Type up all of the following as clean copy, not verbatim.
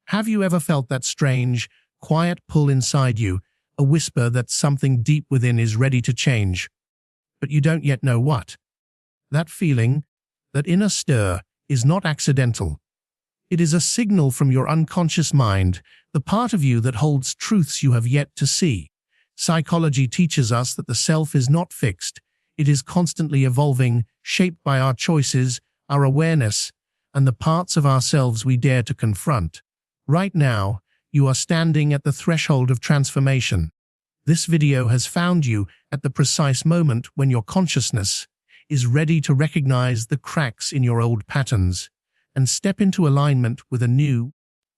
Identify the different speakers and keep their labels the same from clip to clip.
Speaker 1: Have you ever felt that strange, quiet pull inside you, a whisper that something deep within is ready to change, but you don't yet know what? That feeling, that inner stir, is not accidental. It is a signal from your unconscious mind, the part of you that holds truths you have yet to see. Psychology teaches us that the self is not fixed. It is constantly evolving, shaped by our choices, our awareness, and the parts of ourselves we dare to confront. Right now, you are standing at the threshold of transformation. This video has found you at the precise moment when your consciousness is ready to recognize the cracks in your old patterns and step into alignment with a new,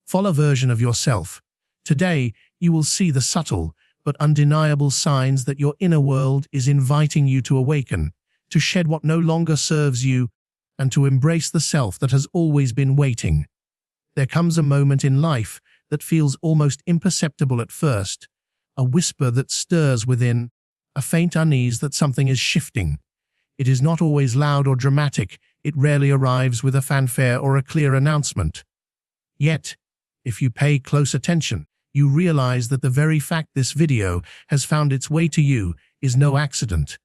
Speaker 1: fuller version of yourself. Today, you will see the subtle but undeniable signs that your inner world is inviting you to awaken, to shed what no longer serves you, and to embrace the self that has always been waiting. There comes a moment in life that feels almost imperceptible at first, a whisper that stirs within, a faint unease that something is shifting. It is not always loud or dramatic. It rarely arrives with a fanfare or a clear announcement. Yet, if you pay close attention, you realize that the very fact this video has found its way to you is no accident.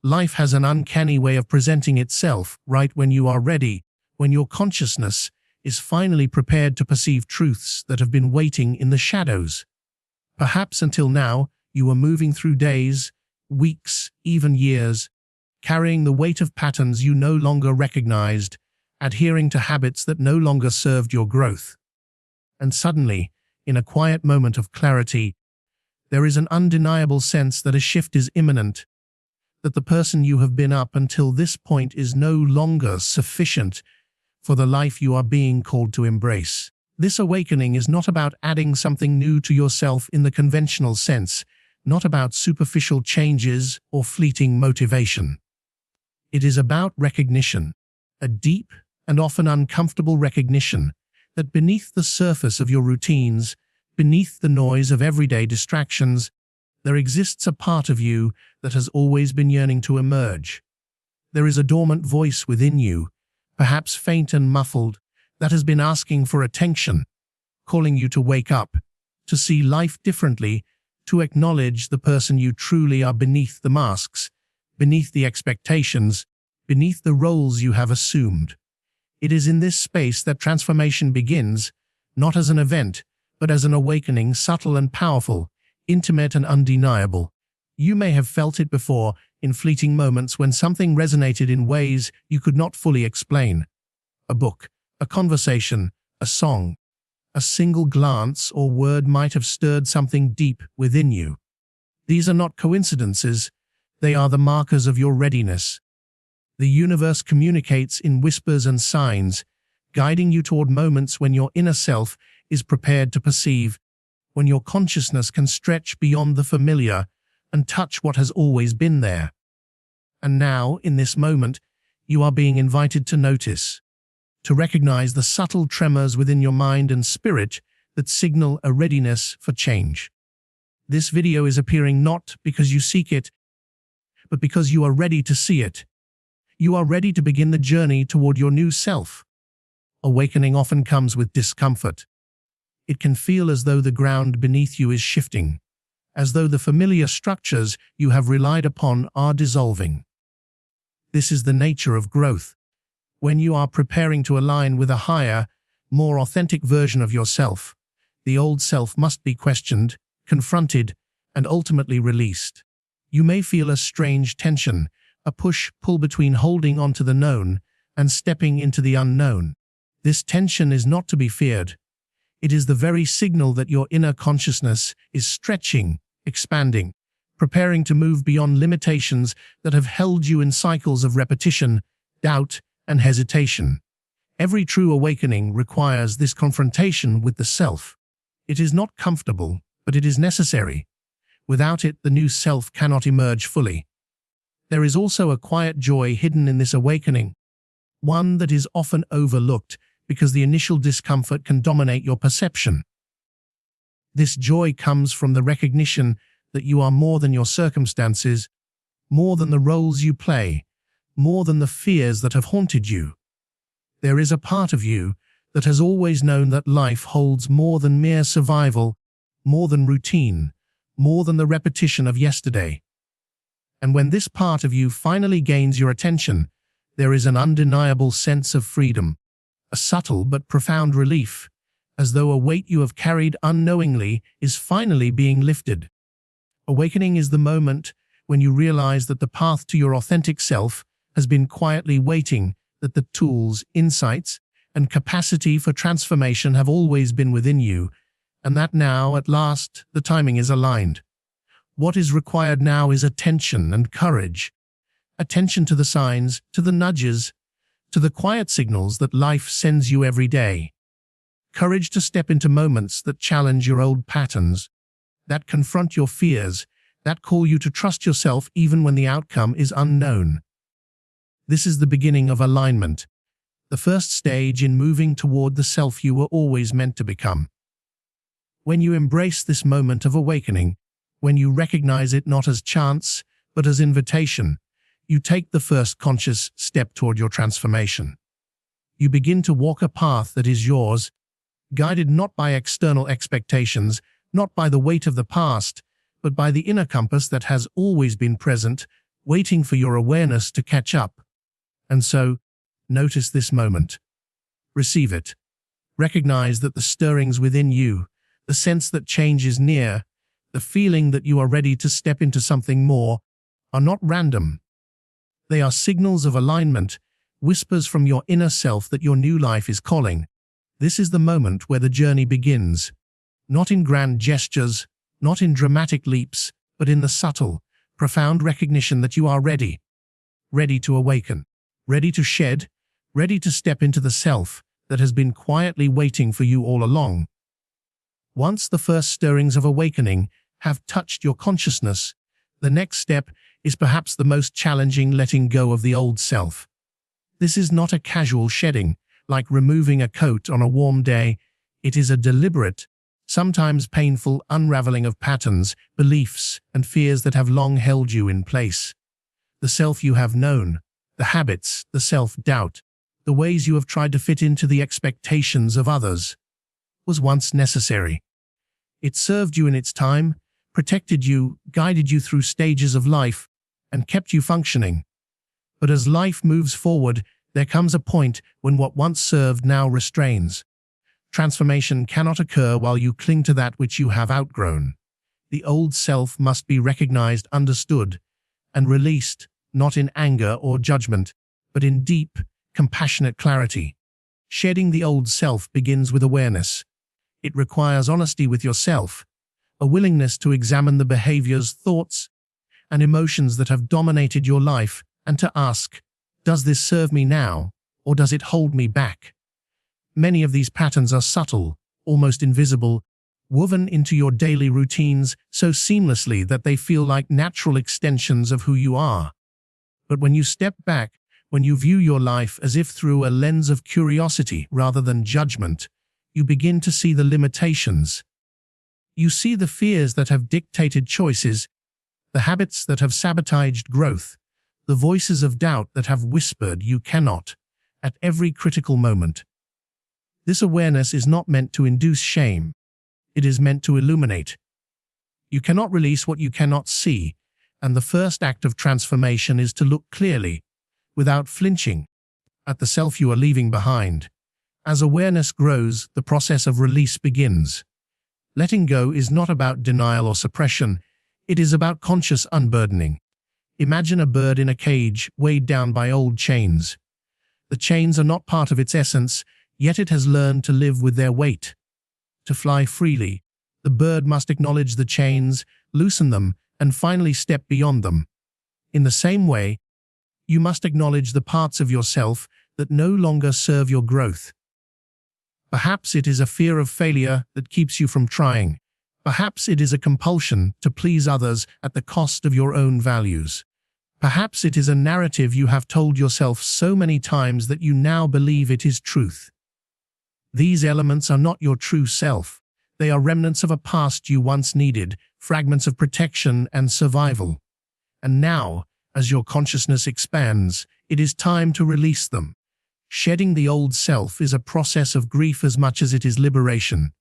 Speaker 1: Life has an uncanny way of presenting itself right when you are ready, when your consciousness is finally prepared to perceive truths that have been waiting in the shadows. Perhaps until now, you were moving through days, weeks, even years, carrying the weight of patterns you no longer recognized, adhering to habits that no longer served your growth. And suddenly, in a quiet moment of clarity, there is an undeniable sense that a shift is imminent, that the person you have been up until this point is no longer sufficient for the life you are being called to embrace. This awakening is not about adding something new to yourself in the conventional sense, not about superficial changes or fleeting motivation. It is about recognition, a deep and often uncomfortable recognition that beneath the surface of your routines, beneath the noise of everyday distractions, there exists a part of you that has always been yearning to emerge. There is a dormant voice within you, perhaps faint and muffled, that has been asking for attention, calling you to wake up, to see life differently, to acknowledge the person you truly are beneath the masks, beneath the expectations, beneath the roles you have assumed. It is in this space that transformation begins, not as an event, but as an awakening, subtle and powerful, intimate and undeniable. You may have felt it before, in fleeting moments when something resonated in ways you could not fully explain. A book, a conversation, a song, a single glance or word might have stirred something deep within you. These are not coincidences, they are the markers of your readiness. The universe communicates in whispers and signs, guiding you toward moments when your inner self is prepared to perceive, when your consciousness can stretch beyond the familiar and touch what has always been there. And now, in this moment, you are being invited to notice, to recognize the subtle tremors within your mind and spirit that signal a readiness for change. This video is appearing not because you seek it, but because you are ready to see it. You are ready to begin the journey toward your new self. Awakening often comes with discomfort. It can feel as though the ground beneath you is shifting, as though the familiar structures you have relied upon are dissolving. This is the nature of growth. When you are preparing to align with a higher, more authentic version of yourself, the old self must be questioned, confronted, and ultimately released. You may feel a strange tension, a push-pull between holding on to the known and stepping into the unknown. This tension is not to be feared. It is the very signal that your inner consciousness is stretching, expanding, preparing to move beyond limitations that have held you in cycles of repetition, doubt, and hesitation. Every true awakening requires this confrontation with the self. It is not comfortable, but it is necessary. Without it, the new self cannot emerge fully. There is also a quiet joy hidden in this awakening, one that is often overlooked because the initial discomfort can dominate your perception. This joy comes from the recognition that you are more than your circumstances, more than the roles you play, more than the fears that have haunted you. There is a part of you that has always known that life holds more than mere survival, more than routine, more than the repetition of yesterday. And when this part of you finally gains your attention, there is an undeniable sense of freedom, a subtle but profound relief, as though a weight you have carried unknowingly is finally being lifted. Awakening is the moment when you realize that the path to your authentic self has been quietly waiting, that the tools, insights, and capacity for transformation have always been within you, and that now, at last, the timing is aligned. What is required now is attention and courage. Attention to the signs, to the nudges, to the quiet signals that life sends you every day. Courage to step into moments that challenge your old patterns, that confront your fears, that call you to trust yourself even when the outcome is unknown. This is the beginning of alignment, the first stage in moving toward the self you were always meant to become. When you embrace this moment of awakening, when you recognize it not as chance, but as invitation, you take the first conscious step toward your transformation. You begin to walk a path that is yours, guided not by external expectations, not by the weight of the past, but by the inner compass that has always been present, waiting for your awareness to catch up. And so, notice this moment. Receive it. Recognize that the stirrings within you, the sense that change is near, the feeling that you are ready to step into something more, are not random. They are signals of alignment, whispers from your inner self that your new life is calling. This is the moment where the journey begins. Not in grand gestures, not in dramatic leaps, but in the subtle, profound recognition that you are ready. Ready to awaken, ready to shed, ready to step into the self that has been quietly waiting for you all along. Once the first stirrings of awakening have touched your consciousness, the next step is perhaps the most challenging: letting go of the old self. This is not a casual shedding, like removing a coat on a warm day. It is a deliberate, sometimes painful unraveling of patterns, beliefs, and fears that have long held you in place. The self you have known, the habits, the self-doubt, the ways you have tried to fit into the expectations of others, was once necessary. It served you in its time, protected you, guided you through stages of life, and kept you functioning. But as life moves forward, there comes a point when what once served now restrains. Transformation cannot occur while you cling to that which you have outgrown. The old self must be recognized, understood, and released, not in anger or judgment, but in deep, compassionate clarity. Shedding the old self begins with awareness. It requires honesty with yourself, a willingness to examine the behaviors, thoughts, and emotions that have dominated your life, and to ask, does this serve me now, or does it hold me back? Many of these patterns are subtle, almost invisible, woven into your daily routines so seamlessly that they feel like natural extensions of who you are. But when you step back, when you view your life as if through a lens of curiosity rather than judgment, you begin to see the limitations. You see the fears that have dictated choices, the habits that have sabotaged growth, the voices of doubt that have whispered you cannot, at every critical moment. This awareness is not meant to induce shame. It is meant to illuminate. You cannot release what you cannot see, and the first act of transformation is to look clearly, without flinching, at the self you are leaving behind. As awareness grows, the process of release begins. Letting go is not about denial or suppression. It is about conscious unburdening. Imagine a bird in a cage, weighed down by old chains. The chains are not part of its essence, yet it has learned to live with their weight. To fly freely, the bird must acknowledge the chains, loosen them, and finally step beyond them. In the same way, you must acknowledge the parts of yourself that no longer serve your growth. Perhaps it is a fear of failure that keeps you from trying. Perhaps it is a compulsion to please others at the cost of your own values. Perhaps it is a narrative you have told yourself so many times that you now believe it is truth. These elements are not your true self. They are remnants of a past you once needed, fragments of protection and survival. And now, as your consciousness expands, it is time to release them. Shedding the old self is a process of grief as much as it is liberation.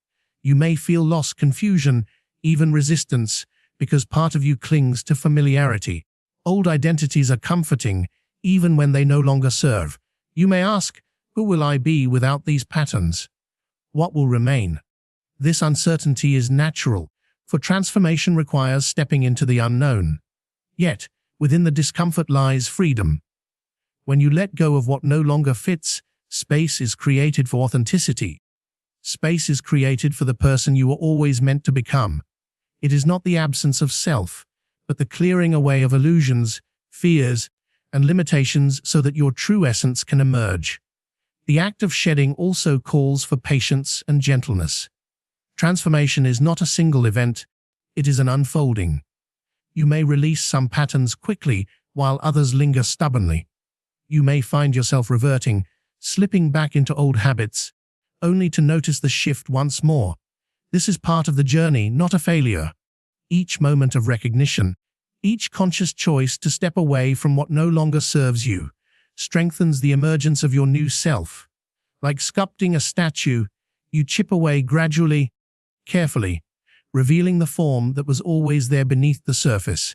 Speaker 1: You may feel loss, confusion, even resistance, because part of you clings to familiarity. Old identities are comforting, even when they no longer serve. You may ask, who will I be without these patterns? What will remain? This uncertainty is natural, for transformation requires stepping into the unknown. Yet, within the discomfort lies freedom. When you let go of what no longer fits, space is created for authenticity. Space is created for the person you were always meant to become. It is not the absence of self, but the clearing away of illusions, fears, and limitations so that your true essence can emerge. The act of shedding also calls for patience and gentleness. Transformation is not a single event, it is an unfolding. You may release some patterns quickly while others linger stubbornly. You may find yourself reverting, slipping back into old habits, only to notice the shift once more. This is part of the journey, not a failure. Each moment of recognition, each conscious choice to step away from what no longer serves you, strengthens the emergence of your new self. Like sculpting a statue, you chip away gradually, carefully, revealing the form that was always there beneath the surface.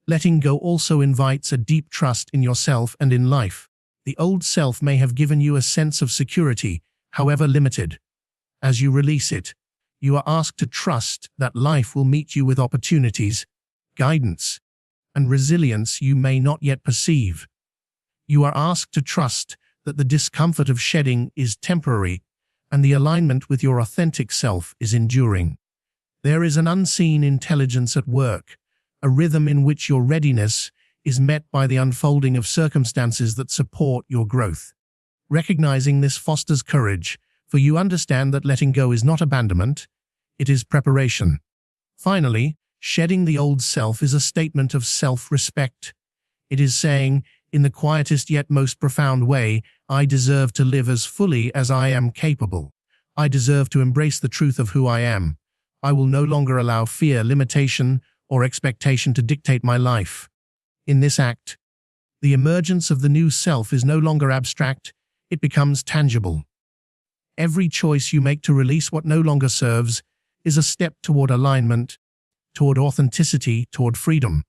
Speaker 1: Letting go also invites a deep trust in yourself and in life. The old self may have given you a sense of security, however limited. As you release it, you are asked to trust that life will meet you with opportunities, guidance, and resilience you may not yet perceive. You are asked to trust that the discomfort of shedding is temporary and the alignment with your authentic self is enduring. There is an unseen intelligence at work, a rhythm in which your readiness is met by the unfolding of circumstances that support your growth. Recognizing this fosters courage, for you understand that letting go is not abandonment, it is preparation. Finally, shedding the old self is a statement of self-respect. It is saying, in the quietest yet most profound way, I deserve to live as fully as I am capable. I deserve to embrace the truth of who I am. I will no longer allow fear, limitation, or expectation to dictate my life. In this act, the emergence of the new self is no longer abstract, it becomes tangible. Every choice you make to release what no longer serves is a step toward alignment, toward authenticity, toward freedom.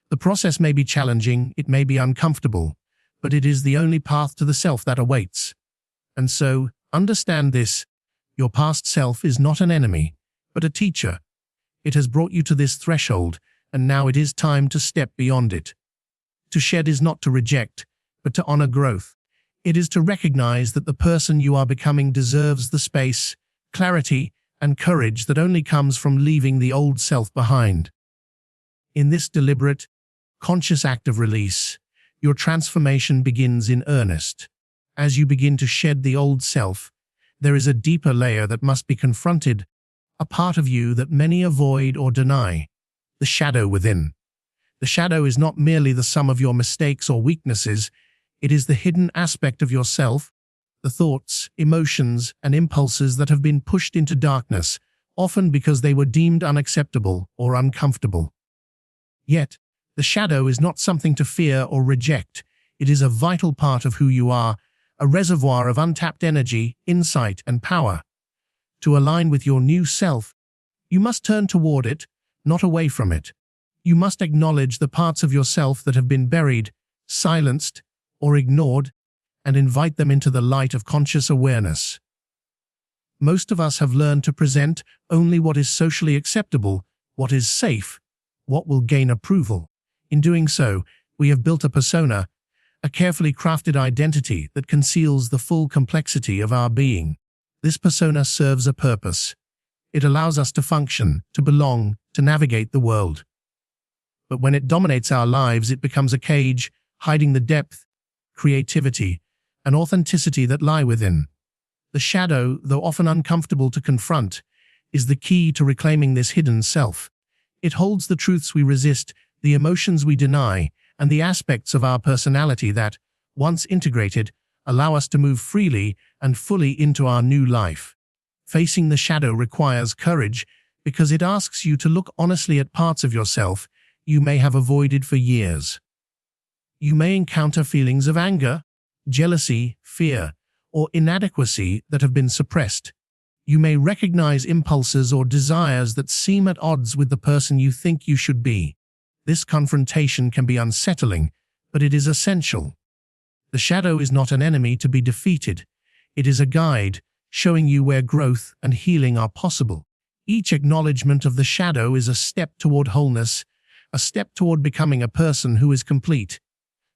Speaker 1: The process may be challenging, it may be uncomfortable, but it is the only path to the self that awaits. And so, understand this, your past self is not an enemy, but a teacher. It has brought you to this threshold, and now it is time to step beyond it. To shed is not to reject, but to honor growth. It is to recognize that the person you are becoming deserves the space, clarity, and courage that only comes from leaving the old self behind. In this deliberate, conscious act of release, your transformation begins in earnest. As you begin to shed the old self, there is a deeper layer that must be confronted, a part of you that many avoid or deny, the shadow within. The shadow is not merely the sum of your mistakes or weaknesses, it is the hidden aspect of yourself, the thoughts, emotions, and impulses that have been pushed into darkness, often because they were deemed unacceptable or uncomfortable. Yet, the shadow is not something to fear or reject. It is a vital part of who you are, a reservoir of untapped energy, insight, and power. To align with your new self, you must turn toward it, not away from it. You must acknowledge the parts of yourself that have been buried, silenced, or ignored, and invite them into the light of conscious awareness. Most of us have learned to present only what is socially acceptable, what is safe, what will gain approval. In doing so, we have built a persona, a carefully crafted identity that conceals the full complexity of our being. This persona serves a purpose. It allows us to function, to belong, to navigate the world. But when it dominates our lives, it becomes a cage, hiding the depth, creativity, and authenticity that lie within. The shadow, though often uncomfortable to confront, is the key to reclaiming this hidden self. It holds the truths we resist, the emotions we deny, and the aspects of our personality that, once integrated, allow us to move freely and fully into our new life. Facing the shadow requires courage because it asks you to look honestly at parts of yourself you may have avoided for years. You may encounter feelings of anger, jealousy, fear, or inadequacy that have been suppressed. You may recognize impulses or desires that seem at odds with the person you think you should be. This confrontation can be unsettling, but it is essential. The shadow is not an enemy to be defeated. It is a guide, showing you where growth and healing are possible. Each acknowledgement of the shadow is a step toward wholeness, a step toward becoming a person who is complete,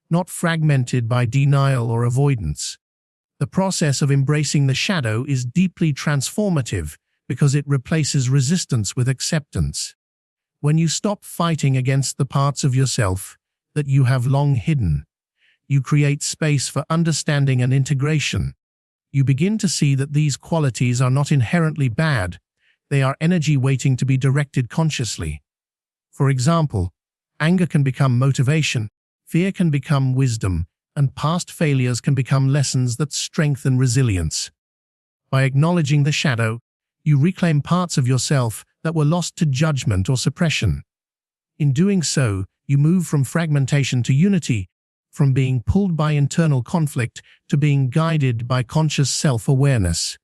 Speaker 1: not fragmented by denial or avoidance. The process of embracing the shadow is deeply transformative because it replaces resistance with acceptance. When you stop fighting against the parts of yourself that you have long hidden, you create space for understanding and integration. You begin to see that these qualities are not inherently bad, they are energy waiting to be directed consciously. For example, anger can become motivation, fear can become wisdom, and past failures can become lessons that strengthen resilience. By acknowledging the shadow, you reclaim parts of yourself that were lost to judgment or suppression. In doing so, you move from fragmentation to unity, from being pulled by internal conflict to being guided by conscious self-awareness.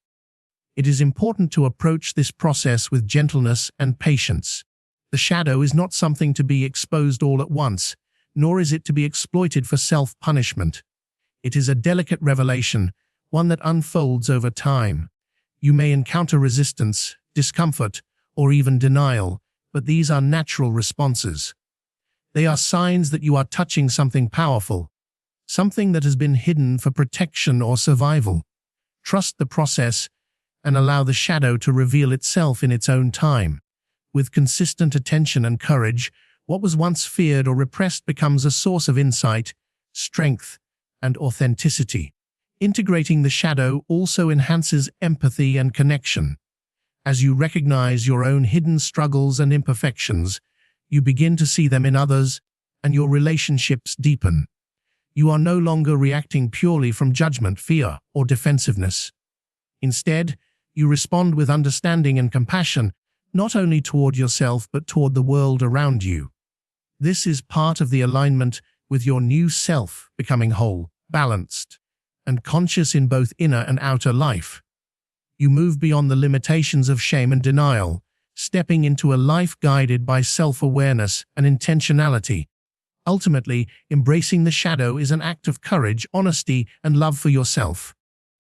Speaker 1: It is important to approach this process with gentleness and patience. The shadow is not something to be exposed all at once, nor is it to be exploited for self-punishment. It is a delicate revelation, one that unfolds over time. You may encounter resistance, discomfort, or even denial, but these are natural responses. They are signs that you are touching something powerful, something that has been hidden for protection or survival. Trust the process and allow the shadow to reveal itself in its own time. With consistent attention and courage, what was once feared or repressed becomes a source of insight, strength, and authenticity. Integrating the shadow also enhances empathy and connection. As you recognize your own hidden struggles and imperfections, you begin to see them in others, and your relationships deepen. You are no longer reacting purely from judgment, fear, or defensiveness. Instead, you respond with understanding and compassion, not only toward yourself but toward the world around you. This is part of the alignment with your new self, becoming whole, balanced, and conscious in both inner and outer life. You move beyond the limitations of shame and denial, stepping into a life guided by self-awareness and intentionality. Ultimately, embracing the shadow is an act of courage, honesty, and love for yourself.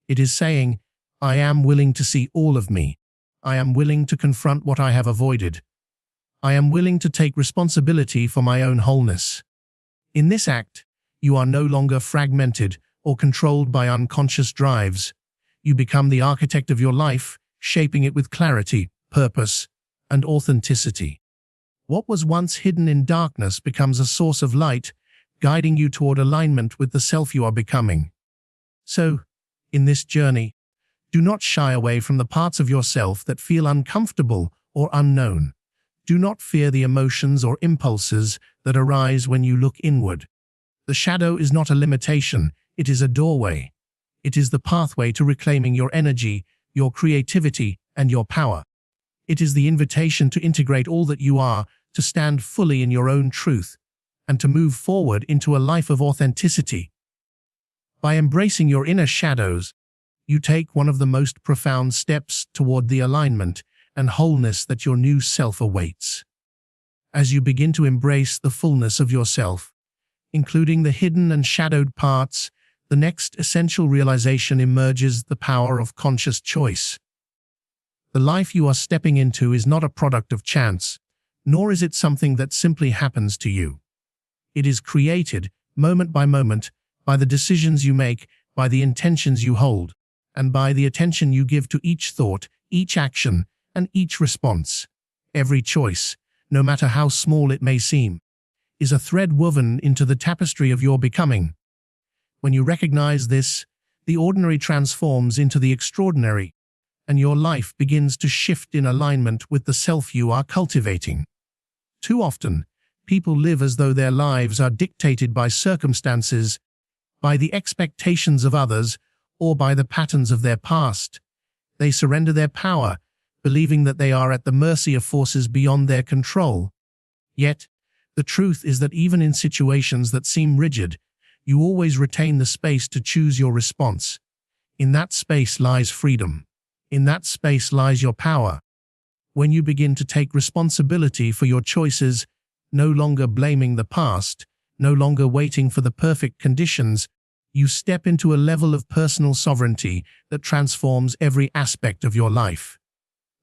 Speaker 1: It is saying, I am willing to see all of me. I am willing to confront what I have avoided. I am willing to take responsibility for my own wholeness. In this act, you are no longer fragmented or controlled by unconscious drives. You become the architect of your life, shaping it with clarity, purpose, and authenticity. What was once hidden in darkness becomes a source of light, guiding you toward alignment with the self you are becoming. So, in this journey, do not shy away from the parts of yourself that feel uncomfortable or unknown. Do not fear the emotions or impulses that arise when you look inward. The shadow is not a limitation, it is a doorway. It is the pathway to reclaiming your energy, your creativity, and your power. It is the invitation to integrate all that you are, to stand fully in your own truth, and to move forward into a life of authenticity. By embracing your inner shadows, you take one of the most profound steps toward the alignment and wholeness that your new self awaits. As you begin to embrace the fullness of yourself, including the hidden and shadowed parts, the next essential realization emerges: the power of conscious choice. The life you are stepping into is not a product of chance, nor is it something that simply happens to you. It is created, moment by moment, by the decisions you make, by the intentions you hold, and by the attention you give to each thought, each action, and each response. Every choice, no matter how small it may seem, is a thread woven into the tapestry of your becoming. When you recognize this, the ordinary transforms into the extraordinary, and your life begins to shift in alignment with the self you are cultivating. Too often, people live as though their lives are dictated by circumstances, by the expectations of others, or by the patterns of their past. They surrender their power, believing that they are at the mercy of forces beyond their control. Yet, the truth is that even in situations that seem rigid, You always retain the space to choose your response. In that space lies freedom. In that space lies your power. When you begin to take responsibility for your choices, no longer blaming the past, no longer waiting for the perfect conditions, you step into a level of personal sovereignty that transforms every aspect of your life.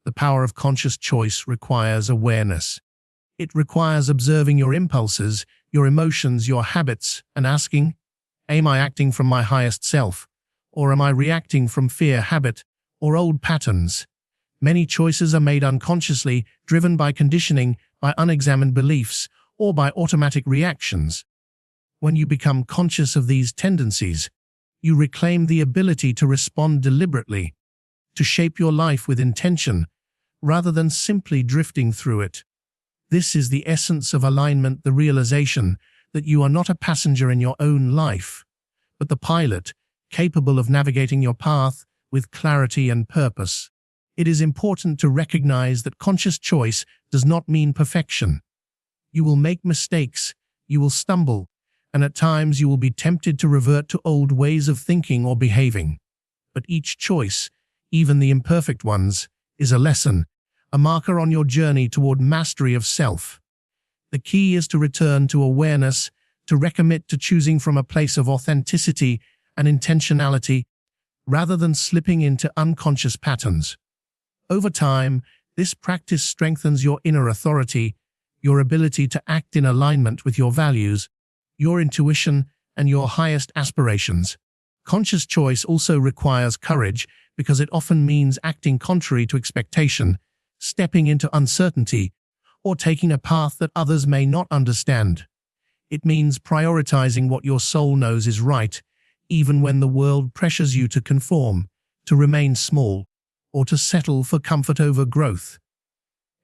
Speaker 1: The power of conscious choice requires awareness. It requires observing your impulses, your emotions, your habits, and asking, am I acting from my highest self? Or am I reacting from fear, habit, or old patterns? Many choices are made unconsciously, driven by conditioning, by unexamined beliefs, or by automatic reactions. When you become conscious of these tendencies, you reclaim the ability to respond deliberately, to shape your life with intention, rather than simply drifting through it. This is the essence of alignment, the realization that you are not a passenger in your own life, but the pilot, capable of navigating your path with clarity and purpose. It is important to recognize that conscious choice does not mean perfection. You will make mistakes, you will stumble, and at times you will be tempted to revert to old ways of thinking or behaving. But each choice, even the imperfect ones, is a lesson, a marker on your journey toward mastery of self. The key is to return to awareness, to recommit to choosing from a place of authenticity and intentionality, rather than slipping into unconscious patterns. Over time, this practice strengthens your inner authority, your ability to act in alignment with your values, your intuition, and your highest aspirations. Conscious choice also requires courage because it often means acting contrary to expectation, stepping into uncertainty, or taking a path that others may not understand. It means prioritizing what your soul knows is right, even when the world pressures you to conform, to remain small, or to settle for comfort over growth.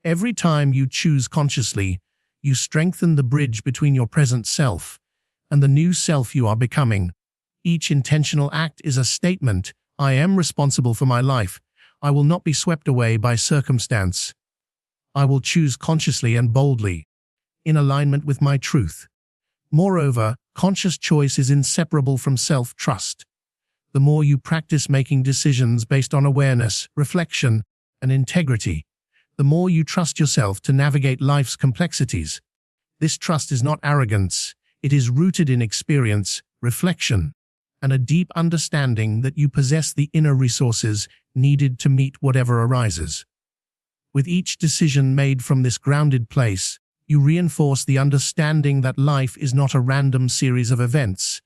Speaker 1: Every time you choose consciously, you strengthen the bridge between your present self and the new self you are becoming. Each intentional act is a statement: I am responsible for my life. I will not be swept away by circumstance. I will choose consciously and boldly, in alignment with my truth. Moreover, conscious choice is inseparable from self-trust. The more you practice making decisions based on awareness, reflection, and integrity, the more you trust yourself to navigate life's complexities. This trust is not arrogance. It is rooted in experience, reflection, and a deep understanding that you possess the inner resources needed to meet whatever arises. With each decision made from this grounded place, you reinforce the understanding that life is not a random series of events,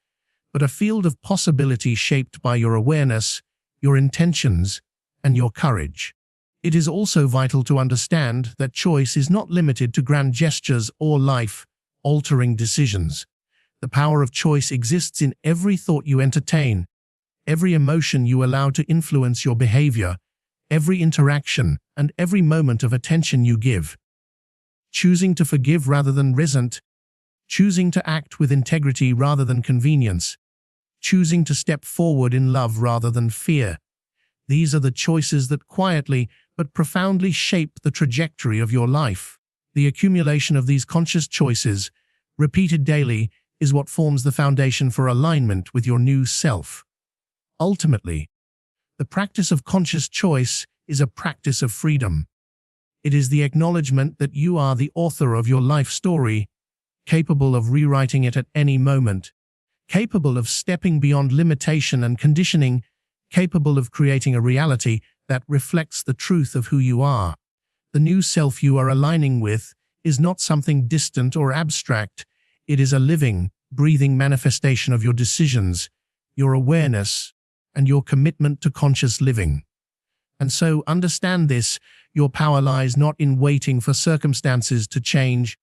Speaker 1: but a field of possibility shaped by your awareness, your intentions, and your courage. It is also vital to understand that choice is not limited to grand gestures or life-altering decisions. The power of choice exists in every thought you entertain, every emotion you allow to influence your behavior, every interaction, and every moment of attention you give. Choosing to forgive rather than resent, choosing to act with integrity rather than convenience, choosing to step forward in love rather than fear. These are the choices that quietly but profoundly shape the trajectory of your life. The accumulation of these conscious choices, repeated daily, is what forms the foundation for alignment with your new self. Ultimately, the practice of conscious choice is a practice of freedom. It is the acknowledgement that you are the author of your life story, capable of rewriting it at any moment, capable of stepping beyond limitation and conditioning, capable of creating a reality that reflects the truth of who you are. The new self you are aligning with is not something distant or abstract. It is a living, breathing manifestation of your decisions, your awareness, and your commitment to conscious living. And so, understand this: your power lies not in waiting for circumstances to change,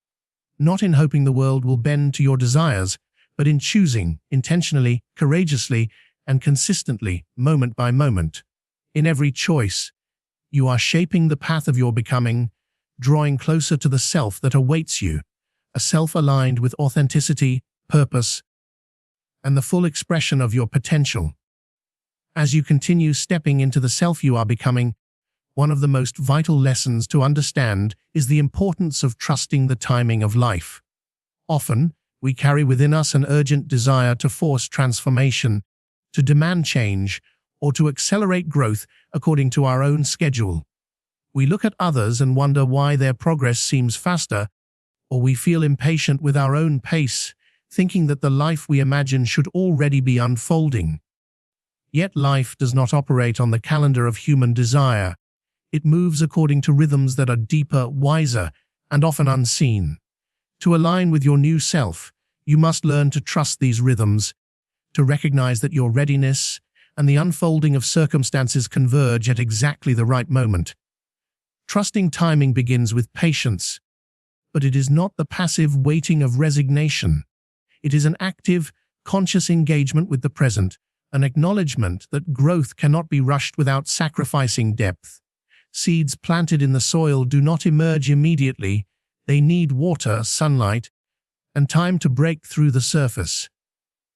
Speaker 1: not in hoping the world will bend to your desires, but in choosing, intentionally, courageously, and consistently, moment by moment. In every choice, you are shaping the path of your becoming, drawing closer to the self that awaits you, a self aligned with authenticity, purpose, and the full expression of your potential. As you continue stepping into the self you are becoming, one of the most vital lessons to understand is the importance of trusting the timing of life. Often, We carry within us an urgent desire to force transformation, to demand change, or to accelerate growth according to our own schedule. We look at others and wonder why their progress seems faster, or we feel impatient with our own pace, thinking that the life we imagine should already be unfolding. Yet life does not operate on the calendar of human desire. It moves according to rhythms that are deeper, wiser, and often unseen. To align with your new self, you must learn to trust these rhythms, to recognize that your readiness and the unfolding of circumstances converge at exactly the right moment. Trusting timing begins with patience, but it is not the passive waiting of resignation. It is an active, conscious engagement with the present, an acknowledgement that growth cannot be rushed without sacrificing depth. Seeds planted in the soil do not emerge immediately. They need water, sunlight, and time to break through the surface.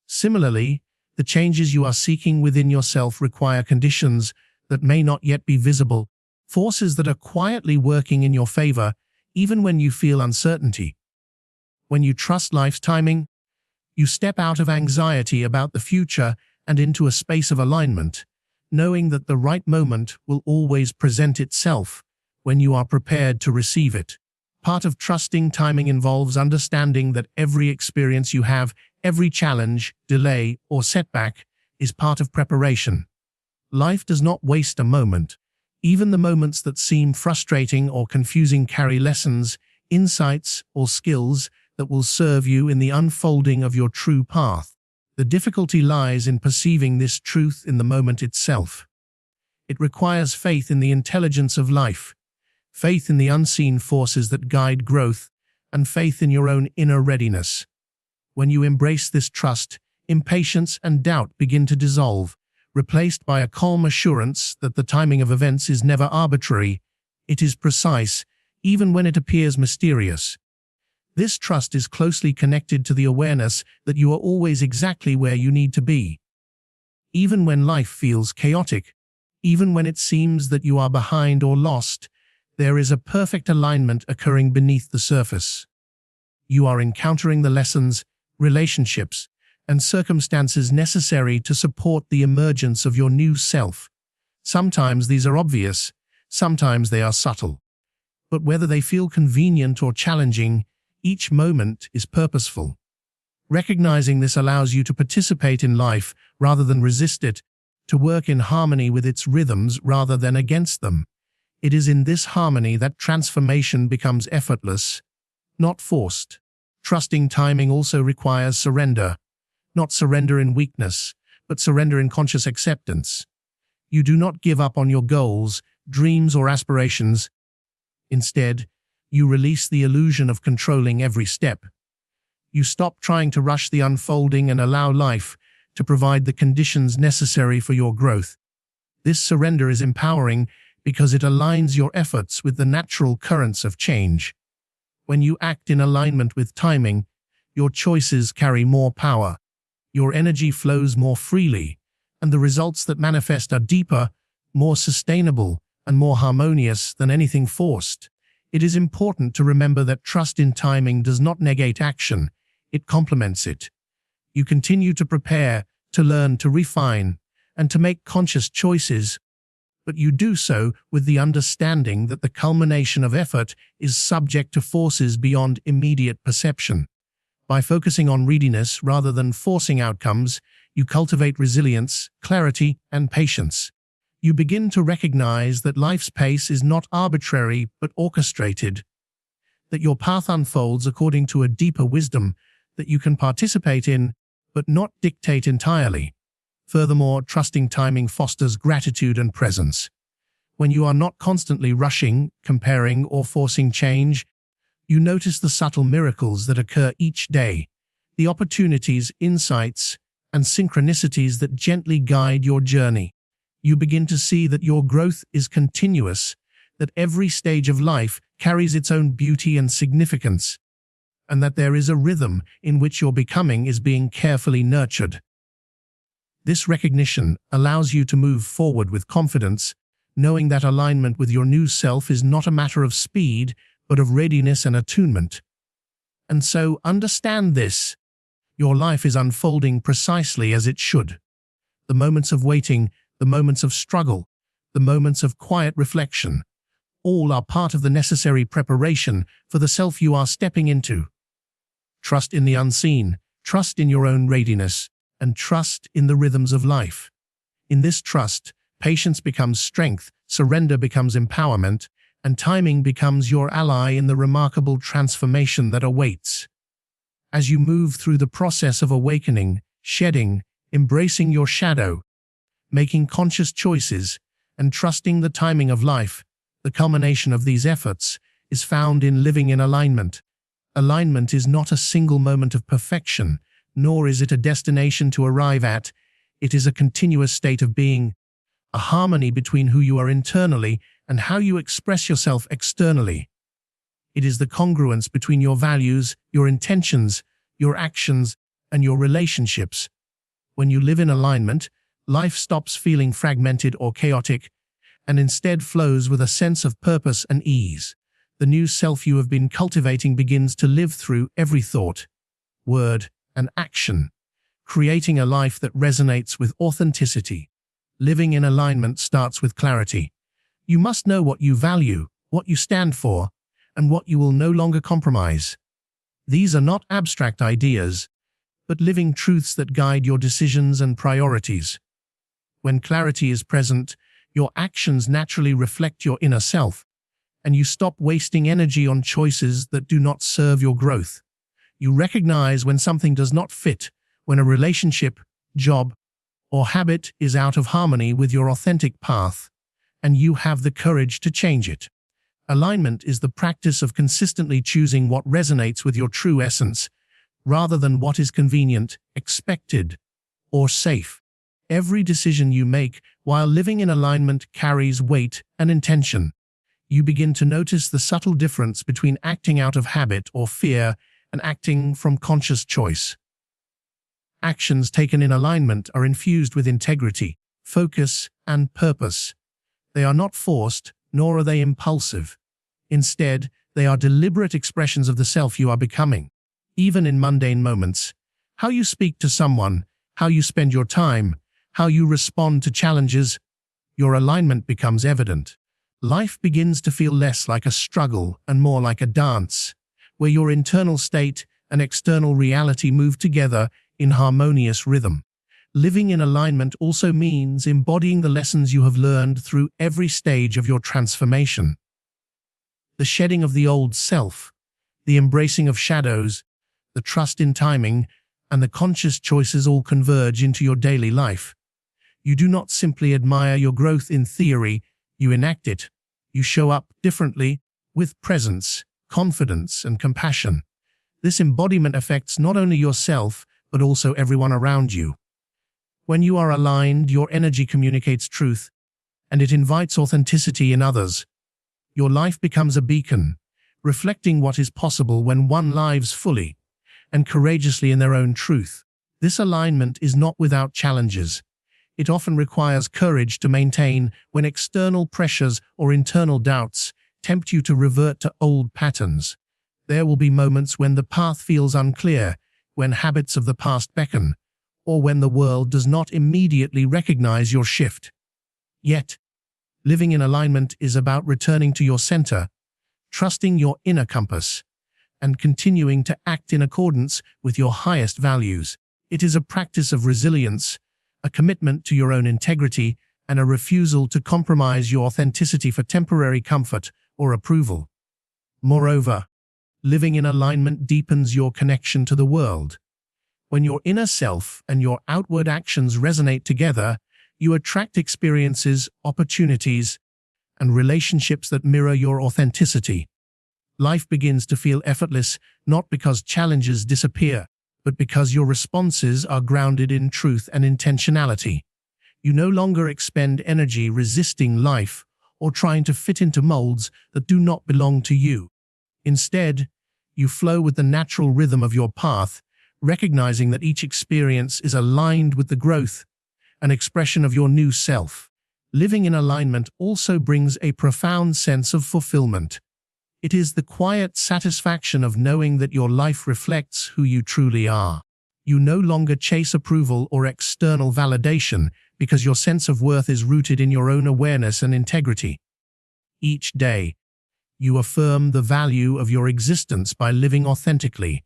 Speaker 1: Similarly, the changes you are seeking within yourself require conditions that may not yet be visible, forces that are quietly working in your favor, even when you feel uncertainty. When you trust life's timing, you step out of anxiety about the future and into a space of alignment, knowing that the right moment will always present itself when you are prepared to receive it. Part of trusting timing involves understanding that every experience you have, every challenge, delay, or setback is part of preparation. Life does not waste a moment. Even the moments that seem frustrating or confusing carry lessons, insights, or skills that will serve you in the unfolding of your true path. The difficulty lies in perceiving this truth in the moment itself. It requires faith in the intelligence of life, faith in the unseen forces that guide growth, and faith in your own inner readiness. When you embrace this trust, impatience and doubt begin to dissolve, replaced by a calm assurance that the timing of events is never arbitrary. It is precise, even when it appears mysterious. This trust is closely connected to the awareness that you are always exactly where you need to be. Even when life feels chaotic, even when it seems that you are behind or lost, there is a perfect alignment occurring beneath the surface. You are encountering the lessons, relationships, and circumstances necessary to support the emergence of your new self. Sometimes these are obvious, sometimes they are subtle. But whether they feel convenient or challenging, each moment is purposeful. Recognizing this allows you to participate in life rather than resist it, to work in harmony with its rhythms rather than against them. It is in this harmony that transformation becomes effortless, not forced. Trusting timing also requires surrender. Not surrender in weakness, but surrender in conscious acceptance. You do not give up on your goals, dreams, or aspirations. Instead, you release the illusion of controlling every step. You stop trying to rush the unfolding and allow life to provide the conditions necessary for your growth. This surrender is empowering because it aligns your efforts with the natural currents of change. When you act in alignment with timing, your choices carry more power, your energy flows more freely, and the results that manifest are deeper, more sustainable, and more harmonious than anything forced. It is important to remember that trust in timing does not negate action, it complements it. You continue to prepare, to learn, to refine, and to make conscious choices, but you do so with the understanding that the culmination of effort is subject to forces beyond immediate perception. By focusing on readiness rather than forcing outcomes, you cultivate resilience, clarity, and patience. You begin to recognize that life's pace is not arbitrary but orchestrated, that your path unfolds according to a deeper wisdom that you can participate in but not dictate entirely. Furthermore, trusting timing fosters gratitude and presence. When you are not constantly rushing, comparing, or forcing change, you notice the subtle miracles that occur each day, the opportunities, insights, and synchronicities that gently guide your journey. You begin to see that your growth is continuous, that every stage of life carries its own beauty and significance, and that there is a rhythm in which your becoming is being carefully nurtured. This recognition allows you to move forward with confidence, knowing that alignment with your new self is not a matter of speed, but of readiness and attunement. And so understand this. Your life is unfolding precisely as it should. The moments of waiting, the moments of struggle, the moments of quiet reflection, all are part of the necessary preparation for the self you are stepping into. Trust in the unseen, trust in your own readiness, and trust in the rhythms of life. In this trust, patience becomes strength, surrender becomes empowerment, and timing becomes your ally in the remarkable transformation that awaits. As you move through the process of awakening, shedding, embracing your shadow, making conscious choices, and trusting the timing of life, the culmination of these efforts is found in living in alignment. Alignment is not a single moment of perfection, nor is it a destination to arrive at. It is a continuous state of being, a harmony between who you are internally and how you express yourself externally. It is the congruence between your values, your intentions, your actions, and your relationships. When you live in alignment, life stops feeling fragmented or chaotic, and instead flows with a sense of purpose and ease. The new self you have been cultivating begins to live through every thought, word, and action, creating a life that resonates with authenticity. Living in alignment starts with clarity. You must know what you value, what you stand for, and what you will no longer compromise. These are not abstract ideas, but living truths that guide your decisions and priorities. When clarity is present, your actions naturally reflect your inner self, and you stop wasting energy on choices that do not serve your growth. You recognize when something does not fit, when a relationship, job, or habit is out of harmony with your authentic path, and you have the courage to change it. Alignment is the practice of consistently choosing what resonates with your true essence, rather than what is convenient, expected, or safe. Every decision you make while living in alignment carries weight and intention. You begin to notice the subtle difference between acting out of habit or fear and acting from conscious choice. Actions taken in alignment are infused with integrity, focus, and purpose. They are not forced, nor are they impulsive. Instead, they are deliberate expressions of the self you are becoming. Even in mundane moments, how you speak to someone, how you spend your time, how you respond to challenges, your alignment becomes evident. Life begins to feel less like a struggle and more like a dance, where your internal state and external reality move together in harmonious rhythm. Living in alignment also means embodying the lessons you have learned through every stage of your transformation. The shedding of the old self, the embracing of shadows, the trust in timing, and the conscious choices all converge into your daily life. You do not simply admire your growth in theory, you enact it. You show up differently, with presence, confidence, and compassion. This embodiment affects not only yourself, but also everyone around you. When you are aligned, your energy communicates truth, and it invites authenticity in others. Your life becomes a beacon, reflecting what is possible when one lives fully and courageously in their own truth. This alignment is not without challenges. It often requires courage to maintain when external pressures or internal doubts tempt you to revert to old patterns. There will be moments when the path feels unclear, when habits of the past beckon, or when the world does not immediately recognize your shift. Yet, living in alignment is about returning to your center, trusting your inner compass, and continuing to act in accordance with your highest values. It is a practice of resilience, a commitment to your own integrity, and a refusal to compromise your authenticity for temporary comfort or approval. Moreover, living in alignment deepens your connection to the world. When your inner self and your outward actions resonate together, you attract experiences, opportunities, and relationships that mirror your authenticity. Life begins to feel effortless, not because challenges disappear, but because your responses are grounded in truth and intentionality. You no longer expend energy resisting life or trying to fit into molds that do not belong to you. Instead, you flow with the natural rhythm of your path, recognizing that each experience is aligned with the growth and expression of your new self. Living in alignment also brings a profound sense of fulfillment. It is the quiet satisfaction of knowing that your life reflects who you truly are. You no longer chase approval or external validation because your sense of worth is rooted in your own awareness and integrity. Each day, you affirm the value of your existence by living authentically,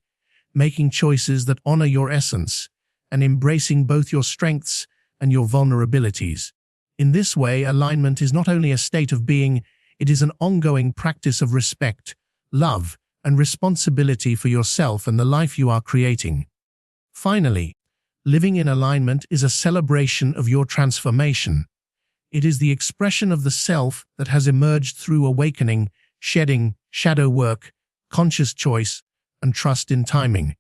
Speaker 1: making choices that honor your essence, and embracing both your strengths and your vulnerabilities. In this way, alignment is not only a state of being, it is an ongoing practice of respect, love, and responsibility for yourself and the life you are creating. Finally, living in alignment is a celebration of your transformation. It is the expression of the self that has emerged through awakening, shedding, shadow work, conscious choice, and trust in timing.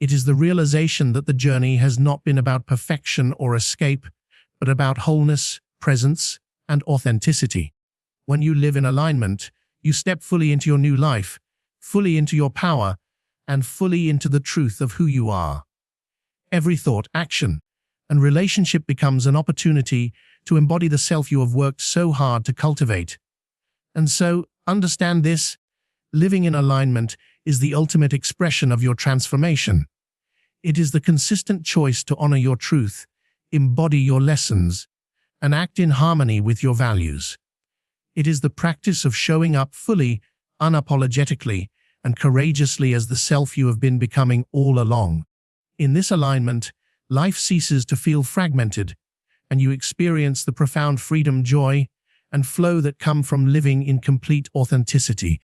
Speaker 1: It is the realization that the journey has not been about perfection or escape, but about wholeness, presence, and authenticity. When you live in alignment, you step fully into your new life, fully into your power, and fully into the truth of who you are. Every thought, action, and relationship becomes an opportunity to embody the self you have worked so hard to cultivate. And so, understand this: living in alignment is the ultimate expression of your transformation. It is the consistent choice to honor your truth, embody your lessons, and act in harmony with your values. It is the practice of showing up fully, unapologetically, and courageously as the self you have been becoming all along. In this alignment, life ceases to feel fragmented, and you experience the profound freedom, joy, and flow that come from living in complete authenticity.